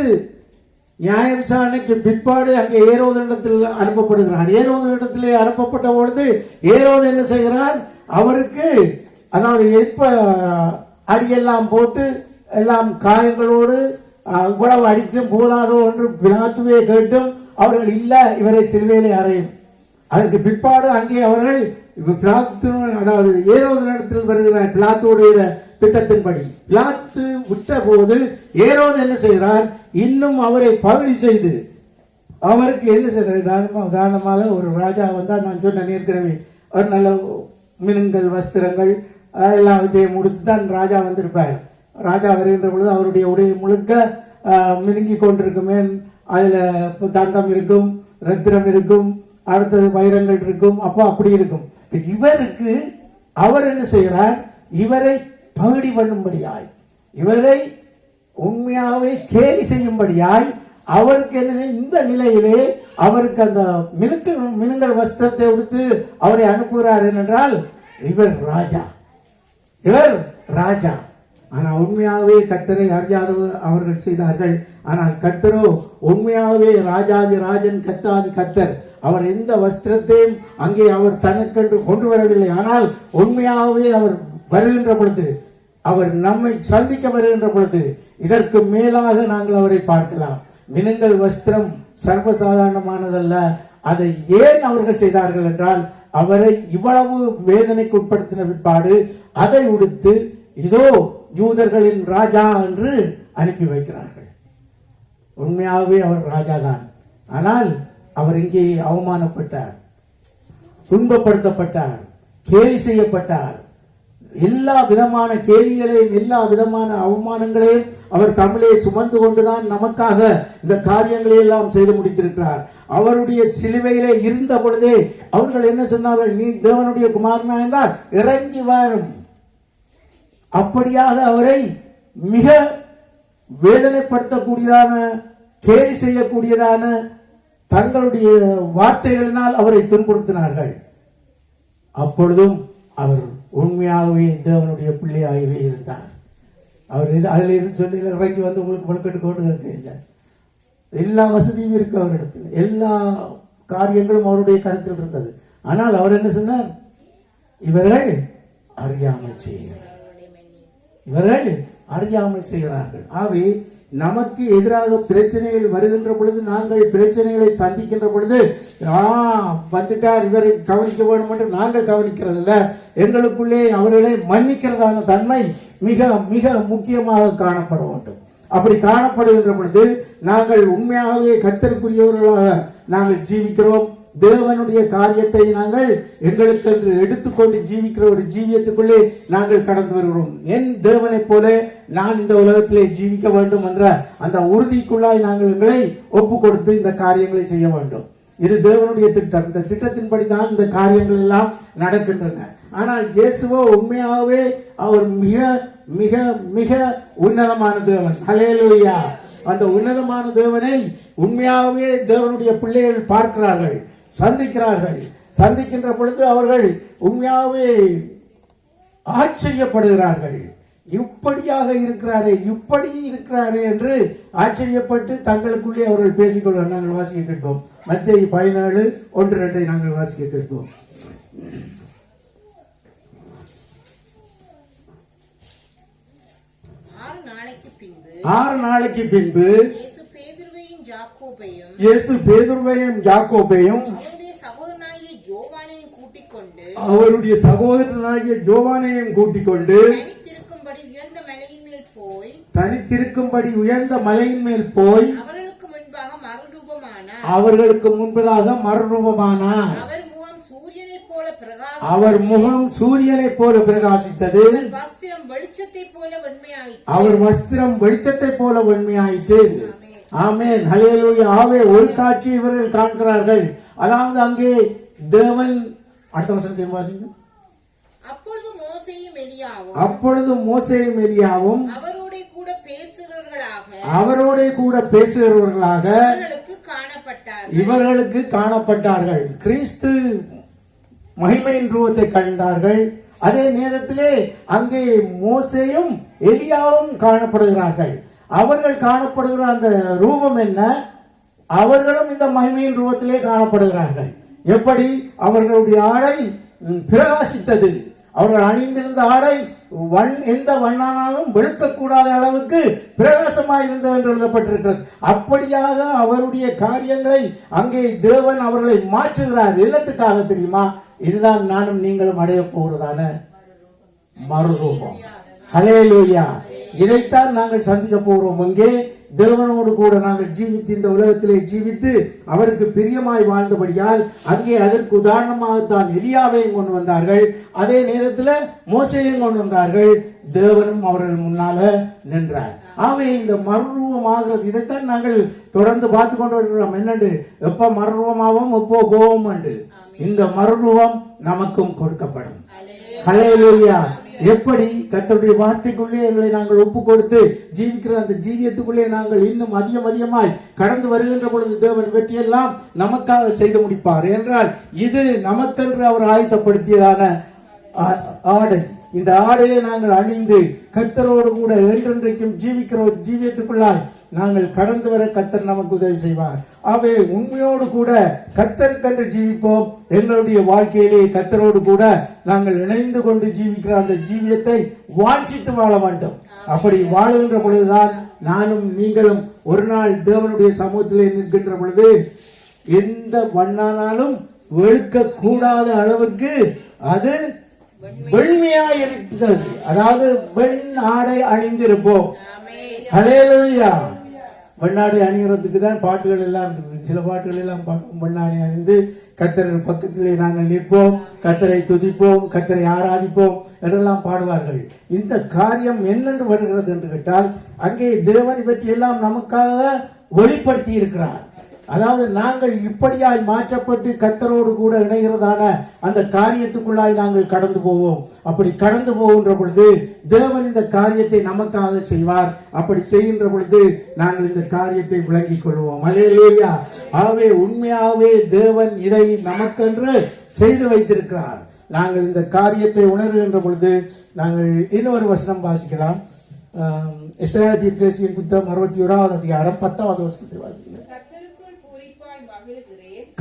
நியாய விசாரணைக்கு பிற்பாடு அங்கே ஏரோதனிடத்தில் அனுப்பப்படுகிறார். ஏரோதனிடத்திலே அனுப்பப்பட்ட பொழுது ஏரோது என்ன செய்கிறார்? அவருக்கு அதாவது எப்ப அடியெல்லாம் போட்டு எல்லாம் காயங்களோடு இவ்வளவு அடிச்சும் போதாதோ என்று பிலாத்துவே கேட்டும் அவர்கள் இல்ல, இவரை சிலுவையிலே அறையும். அதற்கு பிற்பாடு அங்கே அவர்கள் அதாவது ஏரோதனிடத்தில் வருகிறார். பிலாத்துடைய திட்டத்தின்படி பிலாத்து விட்ட போது ஏரோது என்ன செய்கிறார்? இன்னும் அவரை பகுதி செய்து அவருக்கு என்ன செய்யறது? உதாரணமாக ஒரு ராஜா வந்தால், நான் சொன்ன ஏற்கனவே ஒரு நல்ல மினுங்கள் வஸ்திரங்கள் எல்லாத்தையும் முடித்து தான் ராஜா வந்திருப்பார். ராஜா வருகின்ற பொழுது அவருடைய உடை முழுக்க மினுங்கி கொண்டிருக்குமே. அதுல தங்கம் இருக்கும், ரத்தினம் இருக்கும், அடுத்தது வைரங்கள் இருக்கும். அப்போ அப்படி இருக்கும். இவருக்கு அவர் என்ன செய்கிறார்? இவரை பகுடி பண்ணும்படியாய், இவரை உண்மையாகவே கேலி செய்யும்படியாய் அவருக்கு என்ன, இந்த நிலையிலே அவருக்கு அந்த மினுங்கள் வஸ்திரத்தை உடுத்து அவரை அனுப்புகிறார். என்றால் இவர் ராஜா. ஆனால் உண்மையாகவே கர்த்தரை அறியாத அவர்கள் செய்தார்கள். ஆனால் கர்த்தரோ உண்மையாகவே ராஜாதி ராஜன், கர்த்தாதி கர்த்தர். அவர் எந்த வஸ்திரத்தையும் அங்கே அவர் தனக்கென்று கொண்டு வரவில்லை. ஆனால் உண்மையாகவே அவர் வருகின்ற பொழுது, அவர் நம்மை சந்திக்க வருகின்ற பொழுது இதற்கு மேலாக நாங்கள் அவரை பார்க்கலாம். மினுங்கள் வஸ்திரம் சர்வசாதாரணமானதல்ல. அதை ஏன் அவர்கள் செய்தார்கள் என்றால், அவரை இவ்வளவு வேதனைக்கு உட்படுத்தின பிற்பாடு அதை உடுத்து இதோ யூதர்களின் ராஜா என்று அனுப்பி வைக்கிறார்கள். உண்மையாகவே அவர் ராஜாதான். ஆனால் அவர் இங்கே அவமானப்பட்டார், துன்பப்படுத்தப்பட்டார், கேலி செய்யப்பட்டார். எல்லா விதமான கேலிகளையும் எல்லா விதமான அவமானங்களையும் அவர் தமிழே சுமந்து கொண்டுதான் நமக்காக இந்த காரியங்களை எல்லாம் செய்து முடித்திருக்கிறார். அவருடைய சிலுவையிலே இருந்த பொழுதே அவர்கள் என்ன சொன்னார்கள்? நீ தேவனுடைய குமாரனா என்றால் இறங்கி வரும். அப்படியாக அவரை மிக வேதனைப்படுத்தக்கூடியதான, கேலி செய்யக்கூடியதான தங்களுடைய வார்த்தைகளினால் அவரை துன்புறுத்தினார்கள். அப்பொழுதும் அவர் உண்மையாகவே தேவனுடைய பிள்ளையாகவே இருந்தார். அவர் அதில் இருந்து சொல்லி இறங்கி வந்து உங்களுக்கு முழுக்கட்டு கொண்டு கேட்க இல்லை. எல்லா வசதியும் இருக்கு அவரிடத்தில், எல்லா காரியங்களும் அவருடைய கருத்தில் இருந்தது. ஆனால் அவர் என்ன சொன்னார்? இவர்கள் அறியாமல் செய்கிறார்கள். ஆகவே நமக்கு எதிராக பிரச்சனைகள் வருகின்ற பொழுது, நாங்கள் பிரச்சனைகளை சந்திக்கின்ற பொழுது வந்துட்டார் இவரை கவனிக்க வேண்டும் என்று நாங்கள் கவனிக்கிறது இல்ல. எங்களுக்குள்ளே அவர்களை மன்னிக்கிறதான தன்மை மிக மிக முக்கியமாக காணப்பட வேண்டும். அப்படி காணப்படுகின்ற பொழுது நாங்கள் உண்மையாகவே கர்த்தருக்குரியவர்களாக நாங்கள் ஜீவிக்கிறோம். தேவனுடைய காரியத்தை நாங்கள் எங்களுக்கென்று எடுத்துக்கொண்டு ஜீவிக்கிற ஒரு ஜீவியத்துக்குள்ளே நாங்கள் கடந்து வருகிறோம். என் தேவனை போல நான் இந்த உலகத்திலே ஜீவிக்க வேண்டும் என்ற அந்த உறுதிக்குள்ளாய் நாங்கள் எங்களை ஒப்பு கொடுத்து இந்த காரியங்களை செய்ய வேண்டும். இது தேவனுடைய திட்டம். இந்த திட்டத்தின்படி தான் இந்த காரியங்கள் எல்லாம் நடக்கின்றன. ஆனால் இயேசுவோ உண்மையாகவே அவர் மிக மிக மிக உன்னதமான தேவன். ஹல்லேலூயா. அந்த உன்னதமான தேவனை உண்மையாகவே தேவனுடைய பிள்ளைகள் பார்க்கிறார்கள், சந்திக்கிறார்கள். சந்திக்கின்ற பொழுது அவர்கள் உண்மையாகவே ஆச்சரியப்படுகிறார்கள். இப்படியாக இருக்கிறாரே, இப்படி இருக்கிறாரே என்று ஆச்சரியப்பட்டு தங்களுக்குள்ளே அவர்கள் பேசிக்கொள்வார்கள். நாங்கள் வாசிக்க கேட்போம். மத்தேயு 17:1-2 நாங்கள் வாசிக்க கேட்போம். 6 நாளைக்கு பின்பு இயேசு பேதுருவையும் யாக்கோபையும் அவருடைய சகோதரனாகிய யோவானையும் கூட்டிக் கொண்டு தனித்திருக்கும்படி உயர்ந்த மலையின் மேல் போய் அவர்களுக்கு முன்பதாக மறுரூபமானார். அவர் முகம் சூரியனைப் போல பிரகாசித்தது, அவர் வஸ்திரம் வெளிச்சத்தை போல வெண்மையாயிற்று. ஆமென், ஹல்லேலூயா. ஆவே ஒரு காட்சி இவர்கள் காண்கிறார்கள். அதாவது அங்கே தேவன், அடுத்த வசனத்தை வாசிங்க. அப்பொழுது மோசேயும் எலியாவும் அவரோட கூட பேசுகிறவர்களாக இவர்களுக்கு காணப்பட்டார்கள். கிறிஸ்து மகிமையின் ரூபத்தை கண்டார்கள். அதே நேரத்திலே அங்கே மோசேயும் எலியாவும் காணப்படுகிறார்கள். அவர்கள் காணப்படுகிற அந்த ரூபம் என்ன? அவர்களும் இந்த மகிமையின் ரூபத்திலே காணப்படுகிறார்கள். எப்படி? அவர்களுடைய ஆடை பிரகாசித்தது. அவர்கள் அணிந்திருந்த ஆடை எந்த வண்ணானாலும் வெளுக்கக்கூடாத அளவுக்கு பிரகாசமாயிருந்தது என்று எழுதப்பட்டிருக்கிறது. அப்படியாக அவருடைய காரியங்களை அங்கே தேவன் அவர்களை மாற்றுகிறார். எல்லாத்துக்காக தெரியுமா? இதுதான் நானும் நீங்களும் அடைய போகிறதான மறுரூபம். ஹல்லேலூயா. இதைத்தான் நாங்கள் சந்திக்க போகிறோம். அங்கே தேவனோடு கூட நாங்கள் ஜீவித்து இந்த உலகத்திலே ஜீவித்து அவருக்கு பிரியமாய் வாழ்ந்தபடியால் அங்கே அதற்கு உதாரணமாகத்தான் எலியாவையும் கொண்டு வந்தார்கள். அதே நேரத்தில் மோசேயையும் கொண்டு வந்தார்கள். தேவனும் அவர்கள் முன்னால நின்றார். ஆகவே இந்த மறுரூபம் ஆகிறது, இதைத்தான் நாங்கள் தொடர்ந்து பார்த்து கொண்டு வருகிறோம். என்னண்டு எப்ப மறுரூபமாகவும் எப்போ கோபம் உண்டு. இந்த மறுரூபம் நமக்கும் கொடுக்கப்படும். ஹல்லேலூயா. எப்படி கர்த்தருடைய வார்த்தைக்குள்ளே எங்களை நாங்கள் ஒப்பு கொடுத்து ஜீவிக்கிற அந்த ஜீவியத்துக்குள்ளே நாங்கள் இன்னும் அதிகமாய் கடந்து வருகின்ற பொழுது தேவன் வெற்றியெல்லாம் நமக்காக செய்து முடிப்பார். என்றால் இது நமக்கென்று அவர் ஆயத்தப்படுத்தியதான ஆடை. இந்த ஆடையை நாங்கள் அணிந்து கர்த்தரோடு கூட என்றென்றைக்கும் ஜீவிக்கிற ஒரு ஜீவியத்துக்குள்ளாய் நாங்கள் கடந்து வர கர்த்தர் நமக்கு உதவி செய்வார். ஆகவே உண்மையோடு கூட கர்த்தருக்கென்று ஜீவிப்போம். எங்களுடைய வாழ்க்கையிலே கர்த்தரோடு கூட நாங்கள் இணைந்து கொண்டு ஜீவிக்கிற அந்த ஜீவியத்தை வாஞ்சித்து வாழ வேண்டும். அப்படி வாழுகின்ற பொழுதுதான் நானும் நீங்களும் ஒரு நாள் தேவனுடைய சமூகத்திலே நிற்கின்ற பொழுது எந்த வண்ணானாலும் வெளுக்க கூடாத அளவுக்கு அது வெண்மையாய் இருக்கிறது. அதாவது வெண் ஆடை அணிந்திருப்போம். ஹல்லேலூயா. வெண்ணாடை அணிகிறதுக்கு தான் பாட்டுகள் எல்லாம் இருக்கு. சில பாட்டுகள் எல்லாம் வெண்ணாடை அணிந்து கர்த்தர் பக்கத்திலே நாங்கள் நிற்போம், கர்த்தரை துதிப்போம், கர்த்தரை ஆராதிப்போம் என்றெல்லாம் பாடுவார்கள். இந்த காரியம் என்னென்று வருகிறது என்று கேட்டால், அங்கே தேவனை பற்றி எல்லாம் நமக்காக வெளிப்படுத்தி இருக்கிறார். அதாவது நாங்கள் இப்படியாய் மாற்றப்பட்டு கர்த்தரோடு கூட இணைகிறதான அந்த காரியத்துக்குள்ளாய் நாங்கள் கடந்து போவோம். அப்படி கடந்து போகின்ற பொழுது தேவன் இந்த காரியத்தை நமக்காக செய்வார். அப்படி செய்கின்ற பொழுது நாங்கள் இந்த காரியத்தை விளங்கிக் கொள்வோம். அல்லேலூயா. ஆகவே உண்மையாகவே தேவன் இதை நமக்கென்று செய்து வைத்திருக்கிறார். நாங்கள் இந்த காரியத்தை உணர்கின்ற பொழுது நாங்கள் இன்னொரு வசனம் வாசிக்கலாம். எசாயா தீர்க்கதரிசியின் புத்தகம் 61வது அதிகாரம் 10வது வசனத்தை வாசிக்கிறேன்.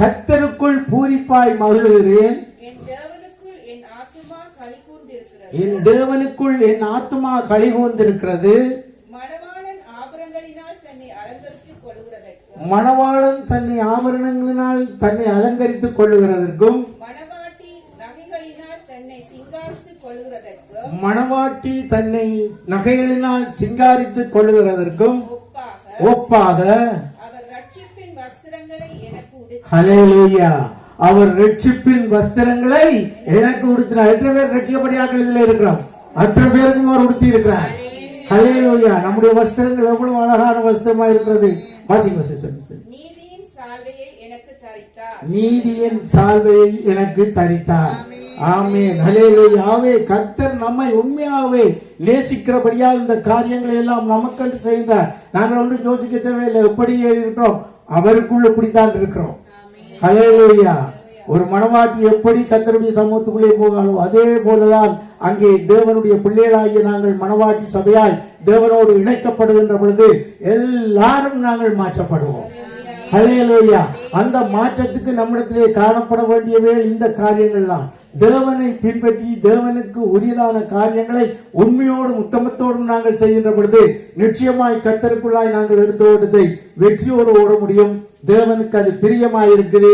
கர்த்தருக்குள் பூரிப்பாய் மகிழுகிறேன், என் தேவனுக்குள் என் ஆத்துமா களிகூர்ந்திருக்கிறது. மணவாளன் தன்னை ஆபரணங்களினால் தன்னை அலங்கரித்துக் கொள்ளுகிறதற்கும், மணவாட்டி தன்னை நகைகளினால் சிங்காரித்துக் கொள்ளுகிறதற்கும் ஒப்பாக ஹல்லேலூயா, அவர் ரட்சிப்பின் வஸ்திரங்களை எனக்கு உடுத்தினார். எத்தனை பேர் ரட்சிக்கப்படியாக்கள் இதில் இருக்கிறோம்? அத்தனை பேருக்கும் அவர் உடுத்தி இருக்கிறார். ஹல்லேலூயா. நம்முடைய வஸ்திரங்கள் எவ்வளவு அழகான வஸ்திரமா இருக்கிறது. நீதியின் சால்வையை எனக்கு தரித்தார். ஆமென். ஹல்லேலூயா. ஆவே கர்த்தர் நம்மை உண்மையாகவே நேசிக்கிறபடியால் இந்த காரியங்களை எல்லாம் நமக்கென்று செய்தார். நாங்கள் ஒன்று யோசிக்க தேவையில்லை. எப்படியே இருக்கிறோம், அவருக்குள்ள இப்படித்தான் இருக்கிறோம். ஹல்லேலூயா. ஒரு மணவாட்டி எப்படி கர்த்தருடைய சமூகத்துக்குள்ளே போகாலோ அதே போலதான் அங்கே தேவனுடைய பிள்ளைகளாகிய நாங்கள் மணவாட்டி சபையாய் தேவனோடு இணைக்கப்படுகின்ற பொழுது எல்லாரும் நாங்கள் மாற்றப்படுவோம். ஹல்லேலூயா. அந்த மாற்றத்துக்கு நம்மிடத்திலே காணப்பட வேண்டியவே இந்த காரியங்கள் தான். தேவனை பின்பற்றி தேவனுக்கு உரியதான காரியங்களை உண்மையோடும் உத்தமத்தோடும் நாங்கள் செய்கின்ற பொழுது நிச்சயமாய் கர்த்தருக்குள்ளாய் நாங்கள் எடுத்த ஓட்டத்தை வெற்றியோடு ஓட முடியும். தேவனுக்கு அது பிரியமாய் இருக்குது.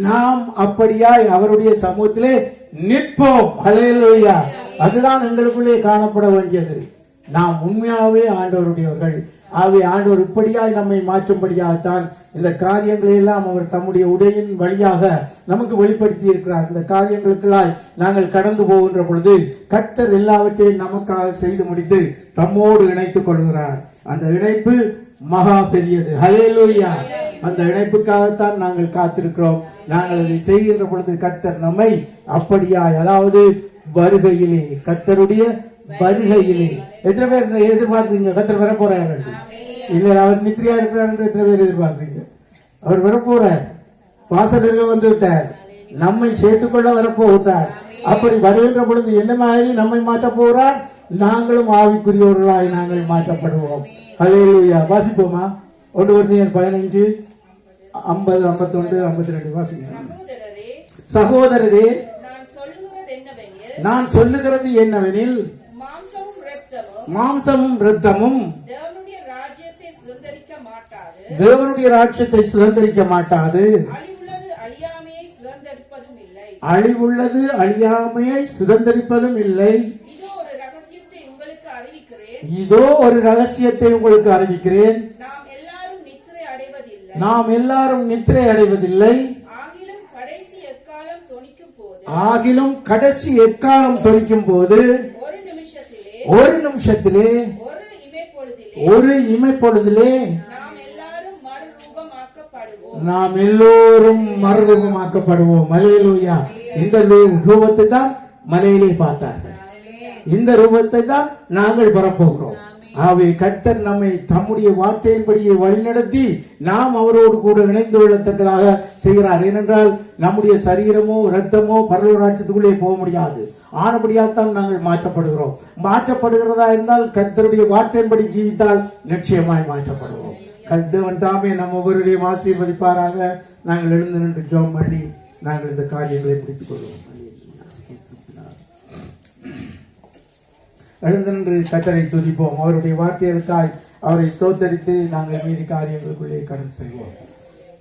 நாம் அப்படியாய் அவருடைய சமூகத்திலே நிற்போம். ஹல்லேலூயா. அதுதான் எங்களுக்குள்ளே காணப்பட வேண்டியது. நாம் உண்மையாகவே ஆண்டவருடையவர்கள். ஆகவே ஆண்டவர் இப்படியாய் நம்மை மாற்றும்படியாகத்தான் இந்த காரியங்களை எல்லாம் அவர் தம்முடைய உடையின் வழியாக நமக்கு வெளிப்படுத்தி இருக்கிறார். இந்த காரியங்களுக்கெல்லாம் நாங்கள் கடந்து போகின்ற பொழுது கர்த்தர் எல்லாவற்றையும் நமக்காக செய்து முடித்து தம்மோடு இணைத்துக் கொள்கிறார். அந்த இணைப்பு மகா பெரியது. ஹல்லேலூயா. அந்த இணைப்புக்காகத்தான் நாங்கள் காத்திருக்கிறோம். நாங்கள் அதை செய்கின்ற பொழுது கர்த்தர் நம்மை அப்படியாய், அதாவது வருகையிலே, கர்த்தருடைய வருகையிலே எத்தனை பேர் எதிர்பார்க்கிறீங்க? கர்த்தர் வர போறாரு இல்ல? அவர் நித்திரையா இருக்கிறார் என்று எத்தனை பேர் எதிர்பார்க்கிறீங்க? அவர் வரப்போறார். வாசலுக்கு வந்து விட்டார். நம்மை சேர்த்துக்கொள்ள வரப்போகிறார். அப்படி வருகின்ற பொழுது என்ன மாதிரி நம்மை மாற்ற போகிறார்? நாங்களும் ஆவிக்குரியவர்களாய் நாங்கள் மாற்றப்படுவோம். ஹல்லேலூயா. வாசிப்போமா? 1 கொரிந்தியர் 15 50 51 52 வாசிக்கிறேன். சகோதரரே, நான் சொல்லுகிறது என்னவெனில், மாம்சமும் இரத்தமும் தேவனுடைய ராஜ்யத்தை சுதந்தரிக்க மாட்டாது. அழிவுள்ளது அழியாமையை சுதந்தரிப்பதும் இல்லை. இதோ ஒரு ரகசியத்தை உங்களுக்கு அறிவிக்கிறேன். நாம் எல்லாரும் நித்திரை அடைவதில்லை. ஆகிலும் கடைசி எக்காலம் தொனிக்கும் போது ஒரு நிமிஷத்திலே ஒரு இமைப்பொழுதிலே நாம் எல்லோரும் மறுரூபமாக்கப்படுவோம். அல்லேலூயா. இந்த ரூபத்தை தான் மலையிலே பார்த்தார்கள். இந்த ரூபத்தை தான் நாங்கள் பெறப்போகிறோம். ஆகவே கர்த்தர் நம்மை தம்முடைய வார்த்தையின்படியே வழிநடத்தி நாம் அவரோடு கூட இணைந்து கொள்ளத்தக்கதாக செய்கிறார். ஏனென்றால் நம்முடைய சரீரமோ இரத்தமோ பரலோக ராஜ்யத்துக்குள்ளே போக முடியாது. ஆனபடியால் தான் நாங்கள் மாற்றப்படுகிறோம். மாற்றப்படுகிறதா இருந்தால் கர்த்தருடைய வார்த்தையின்படி ஜீவித்தால் நிச்சயமாய் மாற்றப்படுவோம். தேவன் தாமே நம்ம ஒவ்வொருவரையும் ஆசீர்வதிப்பாராக. நாங்கள் எழுந்து நின்று ஜெபம் பண்ணி நாங்கள் இந்த காரியங்களை பிடித்துக் கொள்வோம். எழுந்து நின்று கர்த்தரை துதிப்போம். அவருடைய வார்த்தைகளுக்காய் அவரை ஸ்தோத்தரித்து நாங்கள் மீதி காரியங்களுக்குள்ளே கடந்து செல்வோம்.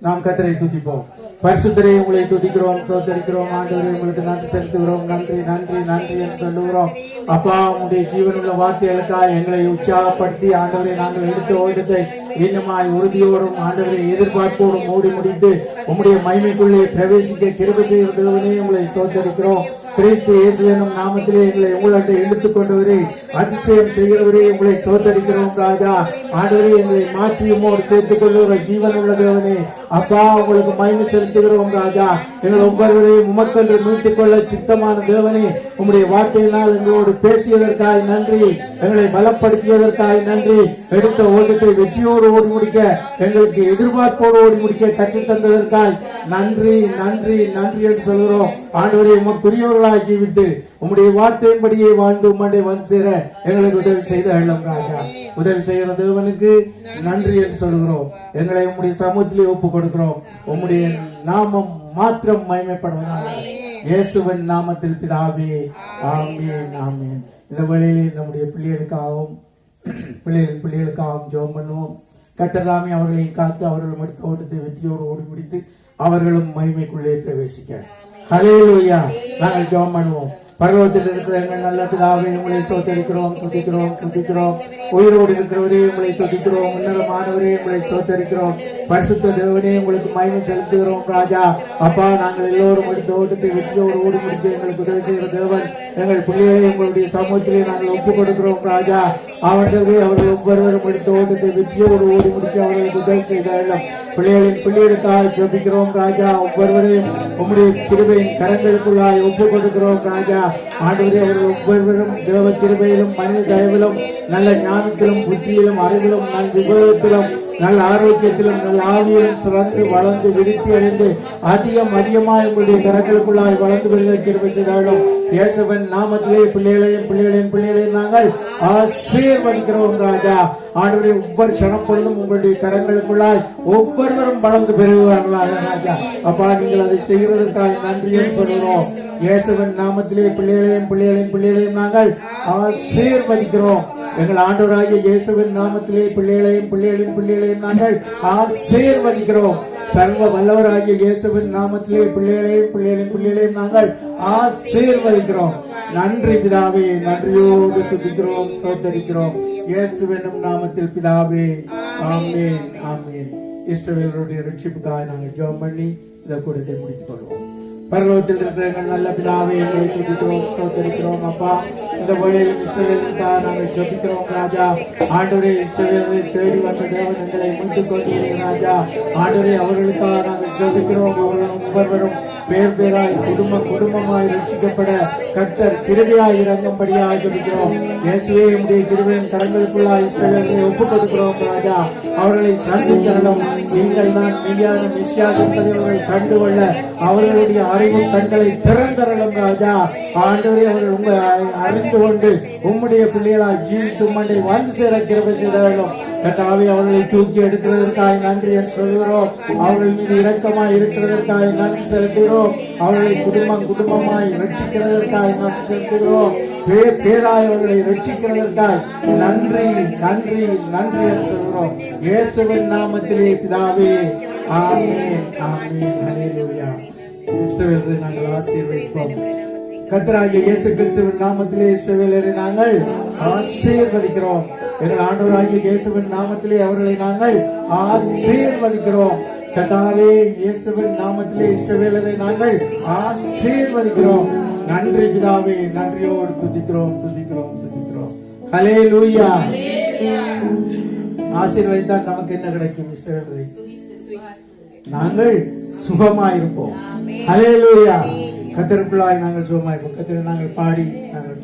நாம் கர்த்தரை துதிப்போம். பரிசுத்தரே, உங்களை துதிக்கிறோம், ஸ்தோத்தரிக்கிறோம். ஆண்டவரே, உங்களுக்கு நன்றி செலுத்துகிறோம். நன்றி நன்றி நன்றி என்று சொல்லுகிறோம். அப்பா, உங்களுடைய ஜீவனுள்ள வார்த்தைகளுக்காக எங்களை உற்சாகப்படுத்தி ஆண்டவரை நாங்கள் எடுத்த ஓட்டத்தை இன்னமாய் உறுதியோடும் ஆண்டவரை எதிர்பார்ப்போடும் மூடி முடித்து உம்முடைய மகிமைக்குள்ளே பிரவேசிக்க கிருபை செய்கிற தேவனே, உங்களை ஸ்தோத்தரிக்கிறோம். கிறிஸ்து இயேசு எனும் நாமத்திலே எங்களை உங்கள்கிட்ட இழுத்துக் கொண்டவரே, அதிசயம் செய்கிறவரே, உங்களை சோதரிக்கிறோம் ராஜா. ஆண்டவரே, எங்களை மாற்றி உம்மோடு சேர்த்துக் கொள்ளுகிற ஜீவன் உள்ள தேவனே, அப்பா, உங்களுக்கு மகிமை செலுத்துகிறோம் ராஜா. எங்கள் ஒவ்வொருவரையும் உமக்கென்று மீட்டுக் கொள்ள சித்தமான தேவனே, உம்முடைய வார்த்தையினால் எங்களோடு பேசியதற்காய் நன்றி, எங்களை பலப்படுத்தியதற்காய் நன்றி. எடுத்த ஓட்டத்தை வெற்றியோடு ஓடி முடிக்க, எங்களுக்கு எதிர்பார்ப்போடு ஓடி முடிக்க கற்றுத் தந்ததற்காய் நன்றி நன்றி நன்றி என்று சொல்கிறோம். ஆண்டவரே, உமக்குரியவர்களாய் ஜீவித்து உம்முடைய வார்த்தையின்படியே வாழ்ந்து உம்முடைய வந்து சேர எங்களுக்கு உதவி செய்த அருளும் ராஜா. உதவி செய்கிற தேவனுக்கு நன்றி என்று சொல்கிறோம். எங்களை உம்முடைய சமூகத்திலே ஒப்புக் கொடுக்கிறோம். உம்முடைய நாமம் மாத்திரம் மகிமைப்படுவதாக இயேசுவின் நாமத்தில் பிதாவே, ஆமென் ஆமென். இந்த வேளையிலே நம்முடைய பிள்ளைகளுக்காகவும் பிள்ளைகளுக்காகவும் ஜெபம் பண்ணுவோம். கர்த்தர் தாமே அவர்களையும் காத்து அவர்கள் முடித்த ஓட்டத்தை வெற்றியோடு ஓடி முடித்து அவர்களும் மகிமைக்குள்ளே பிரவேசிக்க. ஹல்லேலூயா. நாங்கள் ஜெபம் பண்ணுவோம். பரலோகத்தில் இருக்கிற எங்கள் நல்ல பிதாவே, உங்களை ஸ்தோத்தரிக்கிறோம், துதிக்கிறோம் துதிக்கிறோம். உயிரோடு இருக்கிறவரே, உங்களை துதிக்கிறோம். உன்னதமானவரே, உங்களை ஸ்தோத்தரிக்கிறோம். பரிசுத்த தேவனே, உங்களுக்கு மகிமை செலுத்துகிறோம் ராஜா. அப்பா, நாங்கள் எல்லோரும் முடித்த ஓட்டத்தை வெற்றியோடு ஓடி முடித்து எங்களுக்கு உதவி செய்கிற தேவன், எங்கள் பிள்ளைகளை உங்களுடைய சமூகத்திலே நாங்கள் ஒப்புக் கொடுக்கிறோம் ராஜா. அவர்கள் ஒவ்வொருவரும் முடித்த ஓட்டத்தை வெற்றியோடு ஓடி முடித்து அவர்களுக்கு உதவி செய்தாலும் பிள்ளைகளுக்காக ஜெபிக்கிறோம் ராஜா. ஒவ்வொருவரையும் உம்முடைய கிருபையின் கரங்களுக்குள்ளாய் ஒப்புக் கொடுக்கிறோம் ராஜா. ஆண்டவரே, அவர்கள் ஒவ்வொருவரும் தேவ கிருபையிலும் மனித தயவிலும் நல்ல ஞானத்திலும் புத்தியிலும் அறிவிலும் நல் விபவத்திலும் நல்ல ஆரோக்கியத்திலும் நல்ல ஆவியிலும் சிறந்து வளர்ந்து விருத்தி அடைந்து அதிகமாய் உங்களுடைய கரங்களுக்குள்ளாய் வளர்ந்து வருகிற கிருபை செய்தாலும் இயேசுவின் நாமத்திலே பிள்ளைகளையும் நாங்கள் ஆசீர்வதிக்கிறோம் ராஜா. ஆண்டவரே, ஒவ்வொரு சனப்பொழுதும் உங்களுடைய கரங்களுக்குள்ளாய் ஒவ்வொருவரும் வளர்ந்து பெறுவார்களாக ராஜா. அப்பா, நீங்கள் அதை செய்கிறதற்காக நன்றியும் சொல்கிறோம். இயேசுவின் நாமத்திலே பிள்ளைகளையும் நாங்கள் ஆசீர்வதிக்கிறோம். எங்கள் ஆண்டவராகிய இயேசுவின் நாமத்திலே பிள்ளைகளையும் நாங்கள் ஆசீர்வதிக்கிறோம். சர்வ வல்லவராகிய இயேசுவின் நாமத்திலே பிள்ளைகளையும் நாங்கள் ஆசீர்வதிக்கிறோம். நன்றி பிதாவே, நன்றியோடு துதிக்கிறோம், ஸ்தோத்தரிக்கிறோம். இயேசுவின் நாமத்தில் பிதாவே, ஆமென் ஆமென். இஸ்ரவேலருடைய ரட்சிப்புக்காக நாங்கள் ஜெபம் பண்ணி இந்த கூட்டத்தை முடித்துக் கொள்வோம். பரலோகத்தில் இருக்கிற எங்கள் நல்ல பிதாவே, எங்களை துதிக்கிறோம், ஸ்தோத்தரிக்கிறோம். அப்பா, இந்த வழியில் இஸ்ரவேலுக்காக நாங்கள் ஜெபிக்கிறோம் ராஜா. ஆண்டவரே, இஸ்ரவேலை தேடி வந்த தேவன் எங்களை மீட்டுக் கொண்டீர்கள் ராஜா. ஆண்டவரே, அவர்களுக்காக நாங்கள் ஜெபிக்கிறோம். அவர்களும் ஒவ்வொருவரும் பேராய் குடும்பமாய் ரட்சிக்கப்பட கர்த்தர் கிருபையாய் இறங்கும்படியாக ஜெபிக்கிறோம். இயேசுவே, உம்முடைய கிருபையின் கரங்களுக்குள்ளாய் இஸ்ரவேலை ஒப்புக் கொடுக்கிறோம் ராஜா. அவர்களை சந்தித்தரலும் நீங்கள் தான் மெய்யான மெசியா என்பதை அவர்கள் கண்டுகொள்ள அவர்களுடைய அறிவு கண்களை திறந்தரலும் ராஜா. ஆண்டவரே, அவர்கள் உங்களை அறிந்து கொண்டு உம்முடைய பிள்ளைகளால் ஜீவித்து மண்டை வந்து சேர கிருபை செய்தாலும் கர்த்தாவே, அவர்களை தூக்கி எடுக்கிறதற்காக நன்றி என்று சொல்கிறோம். அவர்கள் மீது இரக்கமாய் இருக்கிறதற்காக நன்றி செலுத்துகிறோம். அவர்களை குடும்பமாய் ரட்சிக்கிறதற்காக நன்றி செலுத்துகிறோம். பேராய் அவர்களை ரட்சிக்கிறதற்காக நன்றி நன்றி நன்றி என்று சொல்கிறோம். இயேசுவின் நாமத்திலே பிதாவே, ஆமென் ஆமென். ஹல்லேலூயா. இஸ்ரவேலரை நாங்கள் ஆசீர்வதிப்போம். கர்த்தராகிய இயேசு கிறிஸ்துவின் நாமத்திலே இஸ்ரவேலரை நாங்கள் ஆசீர்வதிக்கிறோம். எங்கள் ஆண்டவராகிய இயேசுவின் நாமத்திலே அவர்களை நாங்கள் ஆசீர்வதிக்கிறோம். கர்த்தாவே, இயேசுவின் நாமத்திலே இஸ்ரவேலரை நாங்கள் ஆசீர்வதிக்கிறோம். நன்றி பிதாவே, நன்றியோடு துதிக்கிறோம். ஹல்லேலூயா. ஆசீர்வதித்தால் நமக்கு என்ன கிடைக்கும்? இஸ்ரவேலரை நாங்கள் சுகமாயிருப்போம். ஹல்லேலூயா. கர்த்தருக்குள்ளாய் நாங்கள் சுகமாயிருப்போம். கர்த்தரை நாங்கள் பாடி நாங்கள்